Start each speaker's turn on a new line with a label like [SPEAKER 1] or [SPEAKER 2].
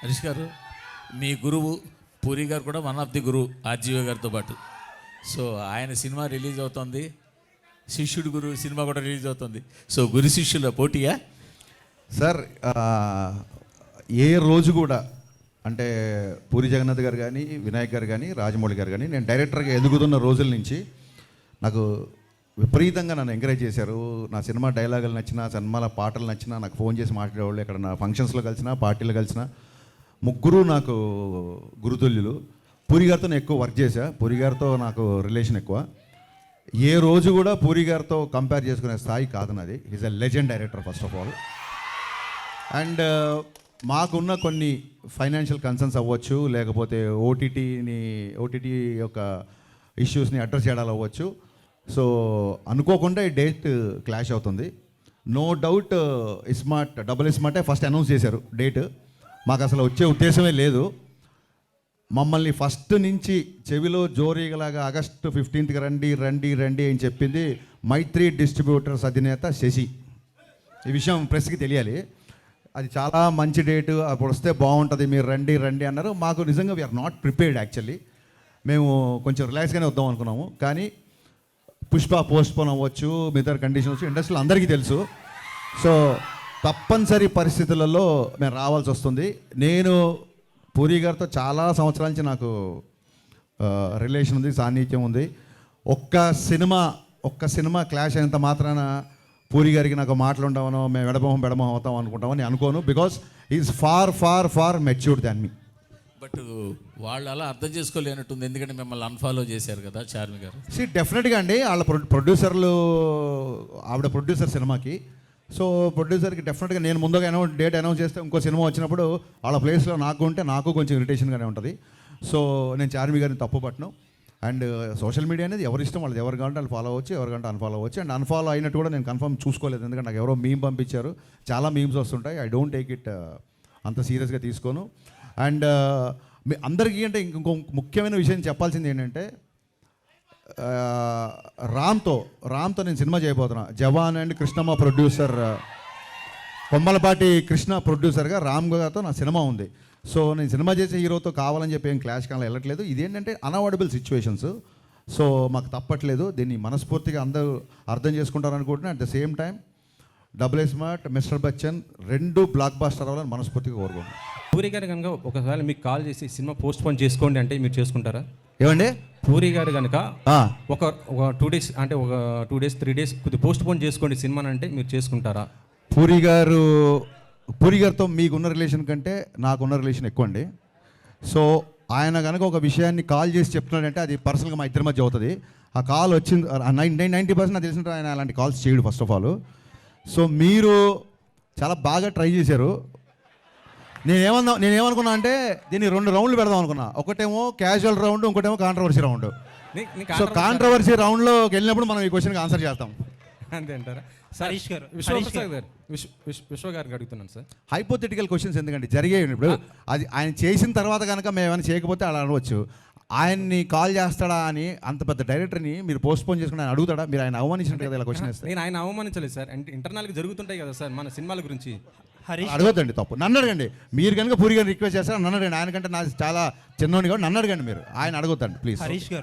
[SPEAKER 1] హరీష్ గారు, మీ గురువు పూరి గారు కూడా వన్ ఆఫ్ ది గురువు ఆర్జీవి గారితో పాటు. సో ఆయన సినిమా రిలీజ్ అవుతుంది, శిష్యుడు గురు సినిమా కూడా రిలీజ్ అవుతుంది. సో గురు శిష్యుల పోటీయా
[SPEAKER 2] సార్? ఏ రోజు కూడా అంటే పూరి జగన్నాథ్ గారు కానీ, వినాయక్ గారు కానీ, రాజమౌళి గారు కానీ, నేను డైరెక్టర్గా ఎదుగుతున్న రోజుల నుంచి నాకు విపరీతంగా నన్ను ఎంకరేజ్ చేశారు. నా సినిమా డైలాగులు నచ్చినా, సినిమాల పాటలు నచ్చినా నాకు ఫోన్ చేసి మాట్లాడేవాళ్ళు. ఎక్కడ నా ఫంక్షన్స్లో కలిసినా, పార్టీలో కలిసినా ముగ్గురు నాకు గురుతుల్యులు. పూరి గారితో నేను ఎక్కువ వర్క్ చేశా, పూరి గారితో నాకు రిలేషన్ ఎక్కువ. ఏ రోజు కూడా పూరి గారితో కంపేర్ చేసుకునే స్థాయి కాదు నాది. Is a legend director first of all. And మాకున్న కొన్ని ఫైనాన్షియల్ కన్సర్న్స్ అవ్వచ్చు, లేకపోతే ఓటీటీ యొక్క ఇష్యూస్ని అడ్రస్ చేయడాలు అవ్వచ్చు. సో అనుకోకుండా ఈ డేట్ క్లాష్ అవుతుంది. నో డౌట్ డబుల్ ఇస్మార్టే ఫస్ట్ అనౌన్స్ చేశారు డేట్. మాకు అసలు వచ్చే ఉద్దేశమే లేదు. మమ్మల్ని ఫస్ట్ నుంచి చెవిలో జోరీగలాగా ఆగస్టు 15th రండి రండి రండి అని చెప్పింది మైత్రి డిస్ట్రిబ్యూటర్స్ అధినేత శశి. ఈ విషయం ప్రెస్కి తెలియాలి. అది చాలా మంచి డేటు, అప్పుడు వస్తే బాగుంటుంది, మీరు రండి రండి అన్నారు. మాకు నిజంగా వీఆర్ నాట్ ప్రిపేర్డ్ యాక్చువల్లీ. మేము కొంచెం రిలాక్స్గానే వద్దాం అనుకున్నాము. కానీ పుష్ప పోస్ట్పోన్ అవ్వచ్చు, మిగతా కండిషన్స్ ఇండస్ట్రీలో అందరికీ తెలుసు. సో తప్పనిసరి పరిస్థితులలో మేము రావాల్సి వస్తుంది. నేను పూరి గారితో చాలా సంవత్సరాల నుంచి నాకు రిలేషన్ ఉంది, సాన్నిహిత్యం ఉంది. ఒక్క సినిమా క్లాష్ అయినంత మాత్రాన పూరి గారికి నాకు మాటలు ఉండవనో, మేము బెడమొహం అవుతాం అనుకుంటామని అనుకోను. Because is far far far matured than me.
[SPEAKER 1] But వాళ్ళు అలా అర్థం చేసుకోలేనట్టుంది, ఎందుకంటే మిమ్మల్ని అన్ఫాలో చేశారు కదా చార్మి గారు.
[SPEAKER 2] డెఫినెట్గా అండి, వాళ్ళ ప్రొడ్యూసర్లు, ఆవిడ ప్రొడ్యూసర్ సినిమాకి. సో ప్రొడ్యూసర్కి డెఫినెట్గా నేను ముందుగా డేట్ అనౌన్స్ చేస్తే ఇంకో సినిమా వచ్చినప్పుడు వాళ్ళ ప్లేస్లో నాకు ఉంటే నాకు కొంచెం ఇరిటేషన్గానే ఉంటుంది. సో నేను చార్మి గారిని తప్పు పట్టను. అండ్ సోషల్ మీడియా అనేది ఎవరి ఇష్టం, వాళ్ళు ఎవరు కావాలంటే వాళ్ళు ఫాలో అవ్వచ్చు, ఎవరికంటే అన్ఫాలో అవ్వచ్చు. అండ్ అన్ఫాలో అయినట్టు కూడా నేను కన్ఫర్మ్ చూసుకోలేదు, ఎందుకంటే నాకు ఎవరో మీమ్ పంపించారు. చాలా మీమ్స్ వస్తుంటాయి. ఐ డోంట్ టేక్ ఇట్ అంత సీరియస్గా తీసుకోను. అండ్ మీ అందరికీ అంటే ఇంకో ముఖ్యమైన విషయం చెప్పాల్సింది ఏంటంటే, రామ్తో నేను సినిమా చేయబోతున్నా. జవాన్ అండ్ కృష్ణమ్మ ప్రొడ్యూసర్, కొమ్మలపాటి కృష్ణ ప్రొడ్యూసర్గా రామ్ గారితో నా సినిమా ఉంది. సో నేను సినిమా చేసే హీరోతో కావాలని చెప్పి ఏం క్లాష్ కానీ వెళ్ళట్లేదు. ఇదేంటంటే అన్అవాయిడబుల్ సిచ్యువేషన్స్. సో మాకు తప్పట్లేదు. దీన్ని మనస్ఫూర్తిగా అందరూ అర్థం చేసుకుంటారు అనుకుంటున్నాను. At the same time double smart, mister Bachchan రెండు బ్లాక్ బాస్టర్ అవ్వాలని మనస్ఫూర్తిగా కోరుకుంటున్నాను.
[SPEAKER 3] పూరి గారు కనుక ఒకసారి మీకు కాల్ చేసి సినిమా పోస్ట్ పోన్ చేసుకోండి అంటే మీరు చేసుకుంటారా?
[SPEAKER 2] ఏమండి?
[SPEAKER 3] పూరి గారు కనుక ఒక 2 days అంటే ఒక 2 days 3 days కొద్దిగా పోస్ట్ పోన్ చేసుకోండి సినిమాని అంటే మీరు చేసుకుంటారా?
[SPEAKER 2] పూరి గారితో మీకున్న రిలేషన్ కంటే నాకున్న రిలేషన్ ఎక్కువ అండి. సో ఆయన కనుక ఒక విషయాన్ని కాల్ చేసి చెప్తున్నాడంటే అది పర్సనల్గా మా ఇద్దరి మధ్య అవుతుంది. ఆ కాల్ వచ్చింది 90% నాకు తెలిసిన ఆయన అలాంటి కాల్స్ చేయడు ఫస్ట్ ఆఫ్ ఆల్. సో మీరు చాలా బాగా ట్రై చేశారు. నేనేమనుకున్నా అంటే దీన్ని 2 రౌండ్లు పెడదాం అనుకున్నా. ఒకటేమో క్యాజువల్ రౌండ్, ఇంకోటేమో కాంట్రవర్సీ రౌండ్. సో కాంట్రవర్సీ రౌండ్లోకి వెళ్ళినప్పుడు మనం ఈ క్వశ్చన్కి ఆన్సర్ చేస్తాం.
[SPEAKER 3] అంతే అంటారా?
[SPEAKER 4] హరీష్ గారు,
[SPEAKER 3] విశ్వ గారికి అడుగుతున్నాను సార్.
[SPEAKER 2] హైపోథెటికల్ క్వశ్చన్స్ ఎందుకండి, జరిగాయి. ఇప్పుడు అది ఆయన చేసిన తర్వాత కనుక మేము ఏమైనా చేయకపోతే అలా అనవచ్చు. ఆయన్ని కాల్ చేస్తాడా అని, అంత పెద్ద డైరెక్టర్ని మీరు పోస్ట్పోన్ చేసుకుని ఆయన అడుగుతాడా? మీరు ఆయన అవమానించినట్టు కదా ఇలా క్వశ్చన్ వేస్తారు.
[SPEAKER 3] నేను ఆయన అవమానించలేదు సార్. అంటే ఇంటర్నల్గా జరుగుతుంటాయి కదా సార్ మన సినిమాల గురించి.
[SPEAKER 2] అడగొద్దండి, తప్పు. నన్ను అడగండి. మీరు కనుక పూరి గారిని రిక్వెస్ట్ చేస్తారా నన్ను అడగండి. ఆయన కంటే నాకు చాలా చిన్నోని కాబట్టి నన్ను అడగండి. మీరు ఆయన అడగొద్దండి ప్లీజ్.
[SPEAKER 4] హరీష్ గారు